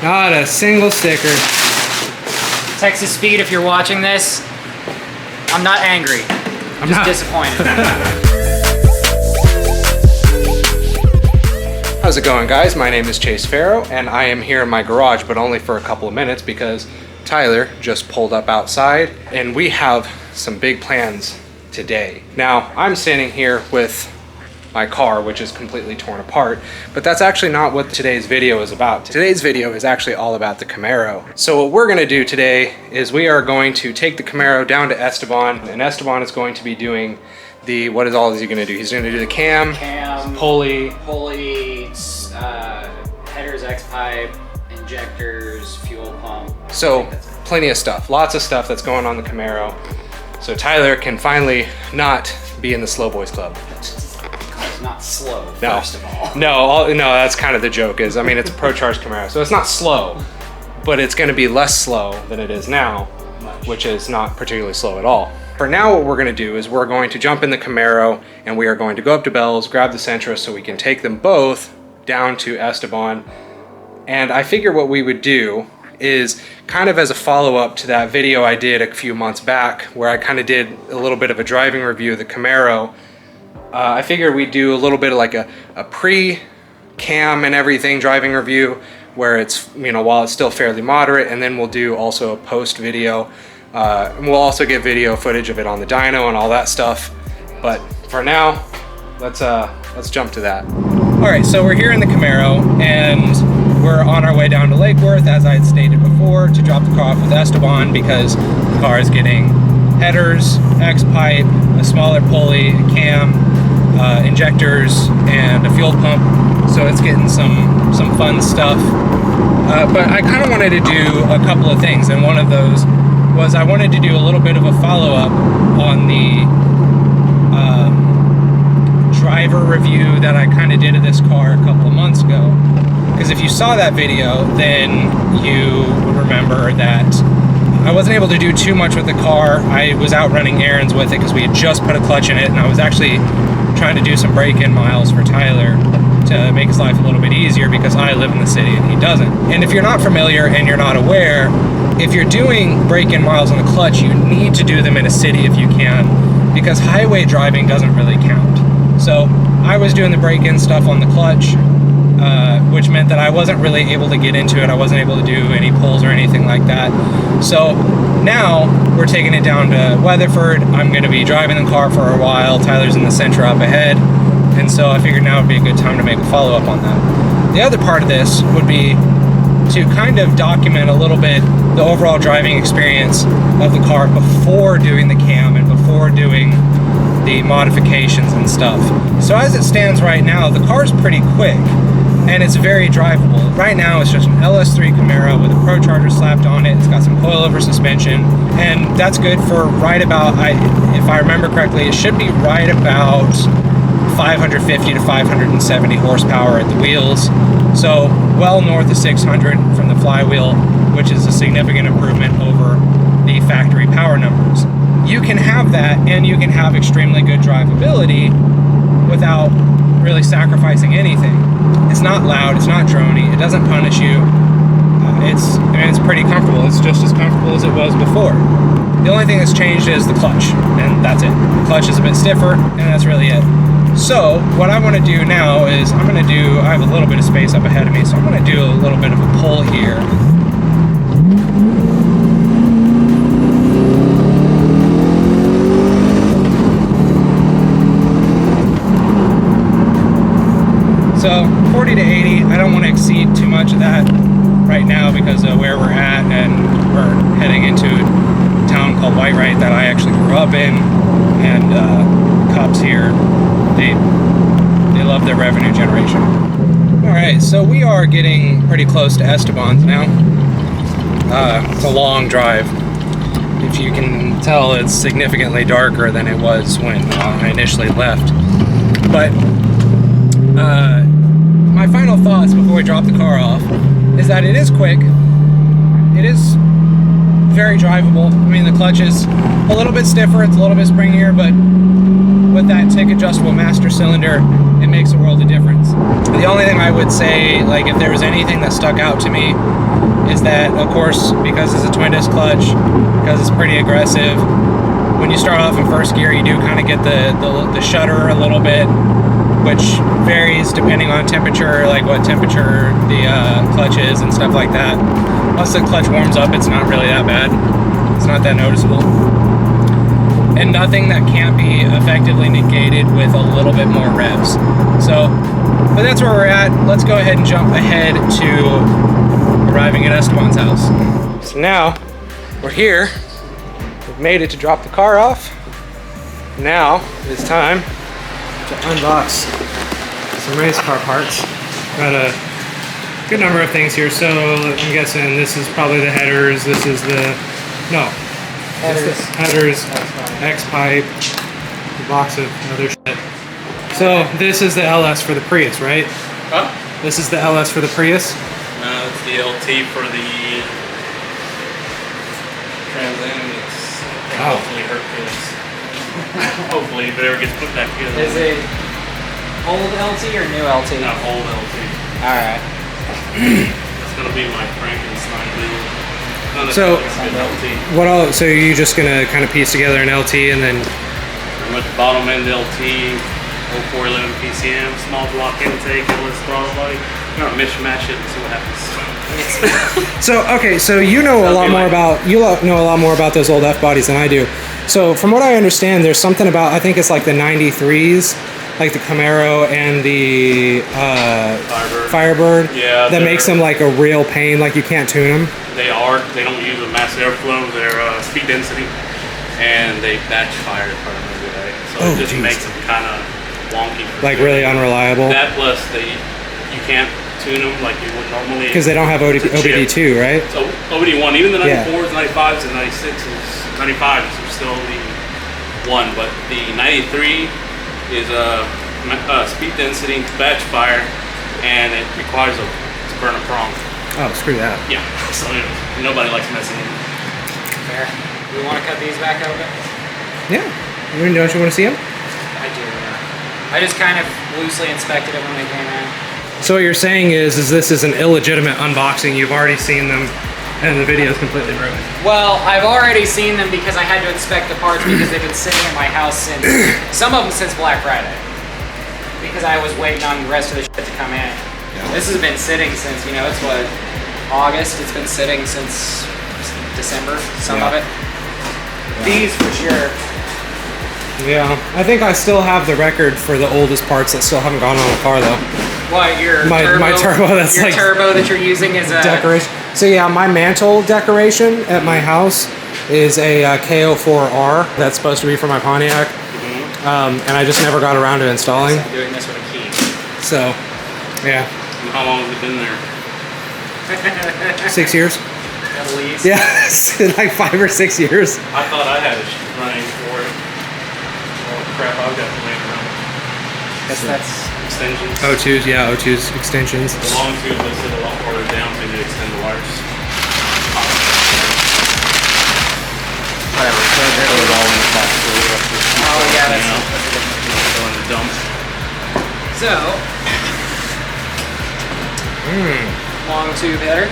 Not a single sticker. Texas Speed, if you're watching this, I'm not angry. I'm just disappointed. How's it going, guys? My name is Chase Farrow, and I am here in my garage, but only for a couple of minutes because Tyler just pulled up outside, and we have some big plans today. Now, I'm standing here with my car, which is completely torn apart, but that's actually not what today's video is about. Today's video is actually all about the Camaro. So what we're gonna do today is we are going to take the Camaro down to Esteban, and Esteban is going to be doing the, what is he gonna do? He's gonna do the cam, pulley, headers, X-pipe, injectors, fuel pump. So plenty of stuff, lots of stuff that's going on the Camaro. So Tyler can finally not be in the slow boys club. It's not slow, first of all. No, that's kind of the joke is, I mean, it's a pro-charged Camaro, so it's not slow, but it's gonna be less slow than it is now, which is not particularly slow at all. For now, what we're gonna do is we're going to jump in the Camaro and we are going to go up to Bell's, grab the Sentra so we can take them both down to Esteban. And I figure what we would do is kind of as a follow-up to that video I did a few months back where I kind of did a little bit of a driving review of the Camaro. I figured we'd do a little bit of like a pre-cam and everything driving review where it's, you know, while it's still fairly moderate, and then we'll do also a post video. And we'll also get video footage of it on the dyno and all that stuff. But for now, let's jump to that. All right, so we're here in the Camaro and we're on our way down to Lake Worth, as I had stated before, to drop the car off with Esteban because the car is getting headers, X-pipe, a smaller pulley, a cam, injectors, and a fuel pump. So it's getting some fun stuff. But I kind of wanted to do a couple of things, and one of those was I wanted to do a little bit of a follow-up on the driver review that I kind of did of this car a couple of months ago. Because if you saw that video, then you would remember that I wasn't able to do too much with the car. I was out running errands with it because we had just put a clutch in it, and I was actually trying to do some break-in miles for Tyler to make his life a little bit easier because I live in the city and he doesn't. And if you're not familiar and you're not aware, if you're doing break-in miles on the clutch, you need to do them in a city if you can, because highway driving doesn't really count. So I was doing the break-in stuff on the clutch, which meant that I wasn't really able to get into it. I wasn't able to do any pulls or anything like that. So now we're taking it down to Weatherford. I'm going to be driving the car for a while. Tyler's in the Sentra up ahead. And so I figured now would be a good time to make a follow-up on that. The other part of this would be to kind of document a little bit the overall driving experience of the car before doing the cam and before doing the modifications and stuff. So as it stands right now, the car's pretty quick and it's very drivable. Right now it's just an LS3 Camaro with a Pro Charger slapped on it. It's got some coilover suspension, and that's good for right about, if I remember correctly, it should be right about 550 to 570 horsepower at the wheels. So well north of 600 from the flywheel, which is a significant improvement over the factory power numbers. You can have that and you can have extremely good drivability without really sacrificing anything. It's not loud, it's not droney, it doesn't punish you. It's pretty comfortable. It's just as comfortable as it was before. The only thing that's changed is the clutch, and that's it. The clutch is a bit stiffer, and that's really it. So what I want to do now is I have a little bit of space up ahead of me, so I'm going to do a little bit of a pull here. So 40 to 80, I don't want to exceed too much of that right now because of where we're at, and we're heading into a town called Whitewright that I actually grew up in, and cops here, they love their revenue generation. All right, so we are getting pretty close to Esteban's now. It's a long drive. If you can tell, it's significantly darker than it was when I initially left. But my final thoughts before we drop the car off is that it is quick. It is very drivable. I mean, the clutch is a little bit stiffer, it's a little bit springier, but with that tick adjustable master cylinder, it makes a world of difference. The only thing I would say, like if there was anything that stuck out to me, is that of course because it's a twin disc clutch, because it's pretty aggressive, when you start off in first gear you do kind of get the shudder a little bit, which varies depending on temperature, like what temperature the clutch is and stuff like that. Once the clutch warms up, it's not really that bad. It's not that noticeable. And nothing that can't be effectively negated with a little bit more revs. So, but that's where we're at. Let's go ahead and jump ahead to arriving at Esteban's house. So now, we're here. We've made it to drop the car off. Now, it's time to unbox some race car parts. Got a good number of things here. So, I'm guessing this is probably the headers. This is the, no. Headers, X-pipe, a box of other shit. So this is the LS for the Prius, right? Huh? This is the LS for the Prius? No, it's the LT for the Trans Am. It's hopefully Hercules. Hopefully, if it ever gets put back together. Is it old LT or new LT? Not old LT. Alright. It's gonna be my Frankenstein build. So, LT. what all? So you're just gonna kind of piece together an LT and then? Pretty much bottom end LT, 0411 PCM, small block intake, LS throttle body. You're gonna mishmash it and see what happens. So okay, so you know a lot more about know a lot more about those old F bodies than I do. So from what I understand, there's something about, I think it's like the 93s, like the Camaro and the Firebird, yeah, that makes them like a real pain. Like you can't tune them. They don't use a mass airflow. They're speed density, and they batch fire if I remember right. So it just makes them kind of wonky. Like really unreliable. That plus you can't tune them like you would normally. Because they don't have OBD2, right? So OBD1, even the 94s, 95s, and 96s, 95s are still OBD1, but the 93 is a speed density, batch fire, and it requires to burn a prong. Oh, screw that. Yeah, so nobody likes messing in. Fair. Do we want to cut these back a little bit? Yeah. Don't you want to see them? I do, yeah. I just kind of loosely inspected it when they came in. So what you're saying is this is an illegitimate unboxing. You've already seen them, and the video is completely ruined. Well, I've already seen them because I had to inspect the parts because they've been sitting in my house since, some of them since Black Friday. Because I was waiting on the rest of the shit to come in. Yeah. This has been sitting since, you know, it's what, August? It's been sitting since December, some of it. Yeah. These for sure. Yeah, I think I still have the record for the oldest parts that still haven't gone on the car though. What, my turbo that's your like turbo that you're using is a decoration. So yeah, my mantle decoration at my house is a KO4R that's supposed to be for my Pontiac. And I just never got around to installing. I'm doing this with a key. So, yeah. And how long has it been there? 6 years. At least. Yeah, like 5 or 6 years. I thought I had a running for it. Oh crap, I've got to wait around. Guess that's extensions. O2s, yeah, O2s, extensions. The long tube is a lot harder down to extend the wires. whatever. Throw it all in the box. Oh yeah, that's a go in the dump. So, long tube header.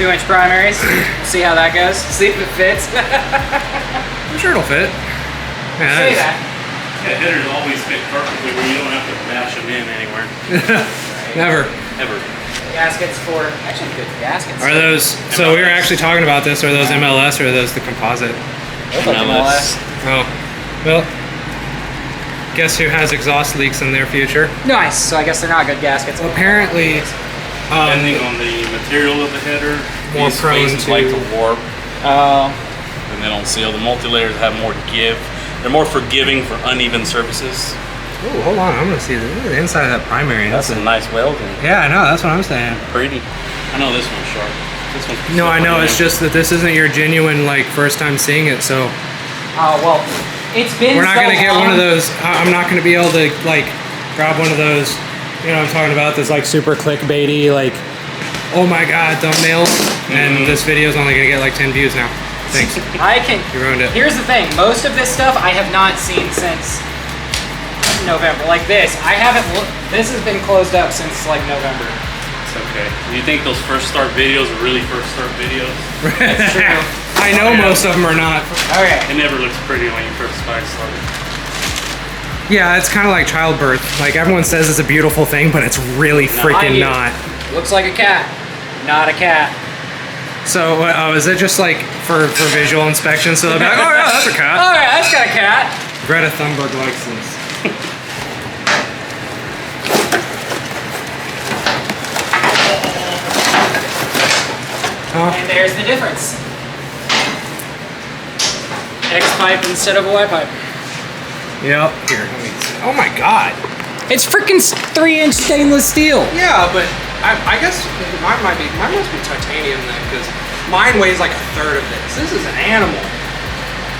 2-inch primaries. See how that goes. See if it fits. I'm sure it'll fit. Yeah, Say that. Yeah, headers always fit perfectly where you don't have to bash them in anywhere. Never. Ever. Gaskets for actually good gaskets. Are those? So we were actually talking about this. Are those MLS or are those the composite? MLS. Oh, well. Guess who has exhaust leaks in their future? Nice. So I guess they're not good gaskets. Well, apparently, depending on the material of the header, more these prone faces to like to warp, Oh. and they don't seal. The multi-layers have more give. They're more forgiving for uneven surfaces. Oh, hold on. I'm gonna see the inside of that primary. That's a nice welding. Yeah, I know. That's what I'm saying. Pretty. I know this one's sharp. This one's No, I know. It's just that this isn't your genuine like first time seeing it, so. Oh well, it's been. We're not so gonna get long. one of those. I'm not gonna be able to like grab one of those. You know what I'm talking about? This like super clickbaity like, oh my god, thumbnails. And this video is only gonna get like 10 views now. Thanks. I can. You ruined it. Here's the thing. Most of this stuff I have not seen since November. Like this. I haven't looked. This has been closed up since like November. It's okay. Do you think those first start videos are really first start videos? That's true. I know most of them are not. Okay. It never looks pretty when you first started. Yeah, it's kind of like childbirth. Like everyone says it's a beautiful thing, but it's really freaking not. Looks like a cat. Not a cat. So, is it just like for visual inspection? So they'll be like, oh yeah, that's a cat. Oh yeah, that's got a cat. Greta Thunberg likes this. And there's the difference. X pipe instead of a Y pipe. Yep. Here, let me see. Oh my god. It's freaking 3-inch stainless steel. Yeah, but I guess mine must be titanium then, because mine weighs like a third of this. This is an animal.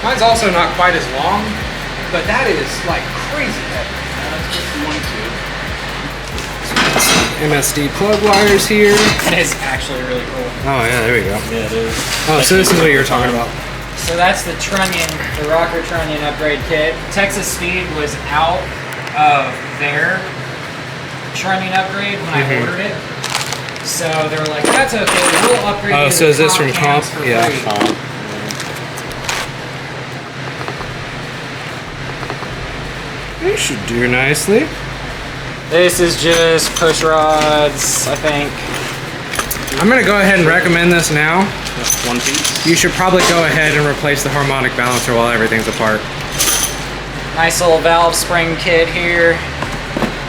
Mine's also not quite as long, but that is like crazy heavy. That's just one too. MSD plug wires here. That is actually really cool. Oh yeah, there we go. Yeah, it is. Oh, so this is what you were talking about. So that's the trunnion, the rocker trunnion upgrade kit. Texas Speed was out of their trunnion upgrade when I ordered it. So they were like, that's okay, we'll upgrade you to So is this from comp Comp? for Yeah. free. They should do nicely. This is just push rods, I think. I'm gonna go ahead and recommend this now. That's one piece. You should probably go ahead and replace the harmonic balancer while everything's apart. Nice little valve spring kit here.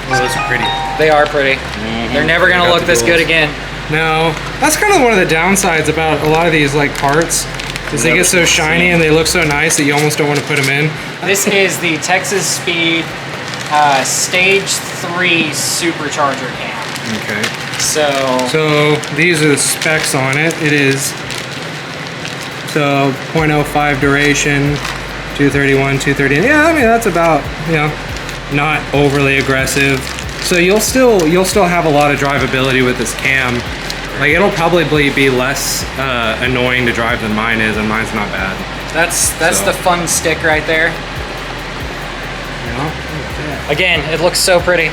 Oh, those are pretty. They are pretty. They're never gonna got look the this good duals. again. No, that's kind of one of the downsides about a lot of these like parts, is they get so shiny and they look so nice that you almost don't want to put them in. This is the Texas Speed Stage 3 Supercharger cam. Okay. So these are the specs on it. It is 0.05 duration, 231, 230. Yeah, I mean that's about, you know, not overly aggressive. So you'll still have a lot of drivability with this cam. Like it'll probably be less annoying to drive than mine is, and mine's not bad. that's So. the fun stick right there. You know? Look at that. Again, it looks so pretty.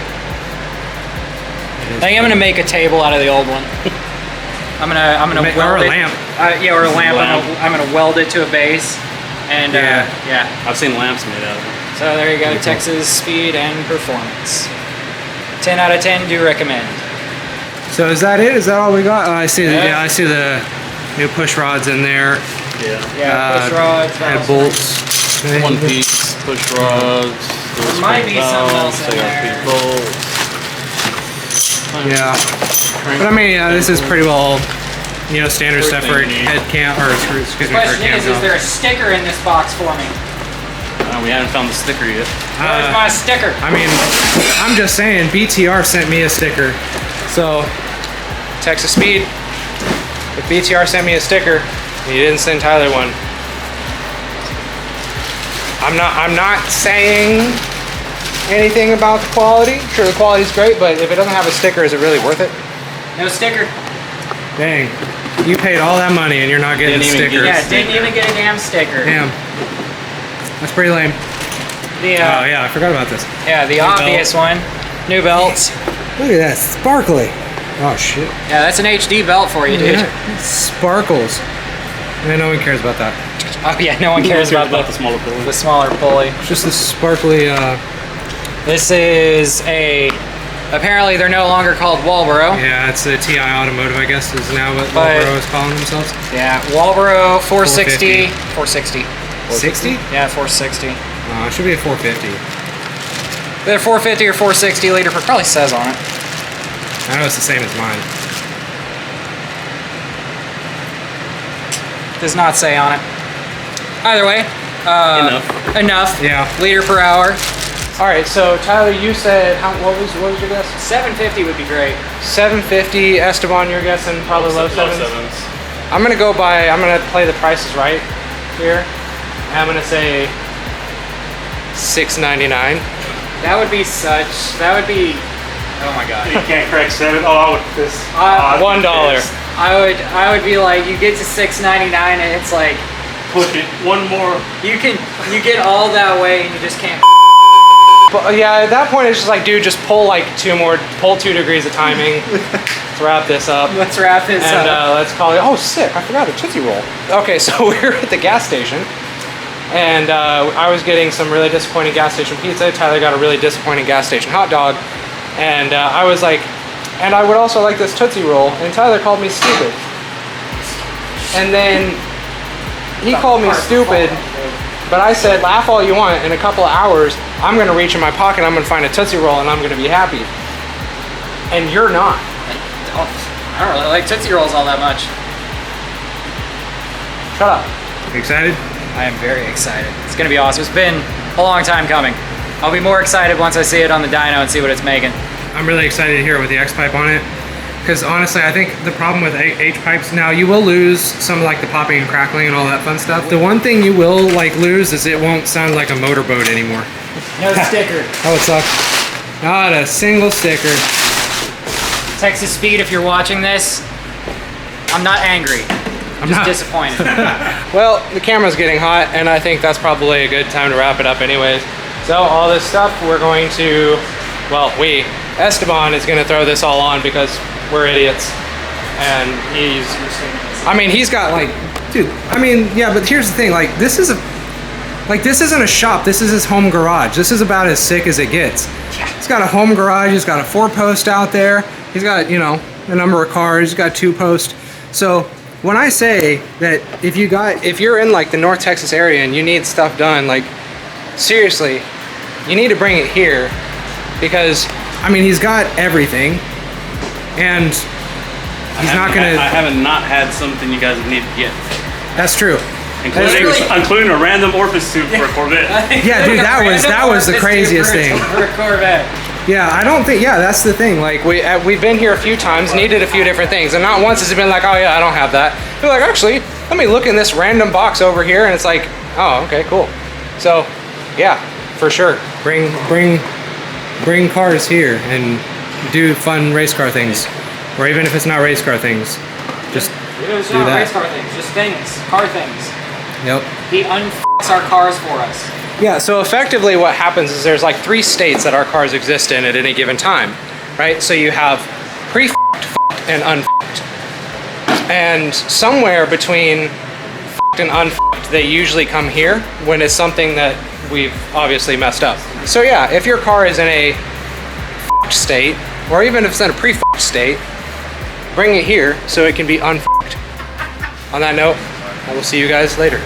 I think I'm gonna make a table out of the old one. I'm gonna Or weld a it. lamp. Yeah, or a lamp. Lamp. I'm gonna weld it to a base, and yeah. I've seen lamps made out of it. So there you go, Pretty cool. Texas Speed and Performance. 10 out of 10. Do recommend. So is that it? Is that all we got? I see. Yeah. Yeah, I see the new push rods in there. Yeah. Yeah, push rods. Head valve bolts. One piece, push rods. There might be something else in there. Yeah. But I mean, this is pretty well, you know, standard stuff for a Everything you need. head cam, or excuse me, The for a question cam is valve. there a sticker in this box for me? We haven't found the sticker yet. Where's my sticker? I mean, I'm just saying, BTR sent me a sticker. So, Texas Speed, if BTR sent me a sticker, and you didn't send Tyler one, I'm not saying anything about the quality. Sure, the quality's great, but if it doesn't have a sticker, is it really worth it? No sticker. Dang, you paid all that money and you're not getting a Didn't even sticker. get Yeah, didn't even get a damn sticker. Damn. That's pretty lame. The Oh yeah, I forgot about this. yeah, the obvious one. New belts. Look at that, sparkly. Oh shit. Yeah, that's an HD belt for you, dude. Yeah, it sparkles. Man, no one cares about that. Oh yeah, no one cares about the smaller pulley. the smaller pulley. It's just the sparkly, This is a. Apparently, they're no longer called Walboro. yeah, it's a TI Automotive, I guess, is now what But- Marlboro is calling themselves. Yeah, Walboro 460. 460. 60? Yeah, 460. It should be a 450. Either 450 or 460 liter per probably says on it. I know it's the same as mine. Does not say on it. Either way, enough. Yeah. Liter per hour. All right, so Tyler, you said what was your guess? 750 would be great. 750. Esteban, you're guessing probably low sevens. I'm gonna play the prices right here. I'm gonna say $6.99. That would be oh my god. You can't crack 7. Oh, I would piss. $1. I would be like, you get to $6.99 and it's like, Push it. One more. you get all that way and you just can't But yeah, at that point it's just like, dude, just pull 2 degrees of timing. Let's wrap this up. Let's wrap this And up. let's call it, oh sick, I forgot a Tootsie Roll. Okay, so we're at the gas station. And I was getting some really disappointing gas station pizza. Tyler got a really disappointing gas station hot dog. And I was like, and I would also like this Tootsie Roll. And Tyler called me stupid. And then he called me stupid. But I said, laugh all you want. In a couple of hours, I'm going to reach in my pocket, I'm going to find a Tootsie Roll, and I'm going to be happy. And you're not. I don't really like Tootsie Rolls all that much. Shut up. Excited? I am very excited. It's gonna be awesome. It's been a long time coming. I'll be more excited once I see it on the dyno and see what it's making. I'm really excited to hear it with the X-Pipe on it. Because honestly, I think the problem with H-Pipes now, you will lose some like the popping and crackling and all that fun stuff. The one thing you will lose is it won't sound like a motorboat anymore. No sticker. That would suck. Not a single sticker. Texas Speed, if you're watching this, I'm not angry. I'm just disappointed. Well, the camera's getting hot, and I think that's probably a good time to wrap it up anyways. So all this stuff, we're going to, well, Esteban is going to throw this all on because we're idiots. And he's got dude, yeah, but here's the thing, this isn't a shop, this is his home garage. This is about as sick as it gets. He's got a home garage, he's got a 4-post out there, he's got, a number of cars, he's got 2-post. So when I say that if you're in the North Texas area and you need stuff done, seriously, you need to bring it here because, he's got everything and he's not gonna... I haven't not had something you guys need to get. That's true. Including a random orifice tube for a Corvette. Yeah, dude, that was the craziest thing. For a Corvette. Yeah, I don't think, that's the thing. We've been here a few times, needed a few different things, and not once has it been like, oh yeah, I don't have that. You're like, actually, let me look in this random box over here, and it's like, oh, okay, cool. So, yeah, for sure. Bring cars here and do fun race car things. Or even if it's not race car things, just It's do not that. race car things, just things, car things. Yep. He unfucks our cars for us. Yeah, so effectively what happens is there's 3 states that our cars exist in at any given time, right? So you have pre-fucked, fucked, and unfucked. And somewhere between fucked and unfucked, they usually come here when it's something that we've obviously messed up. So yeah, if your car is in a fucked state, or even if it's in a pre-fucked state, bring it here so it can be unfucked. On that note, I will see you guys later.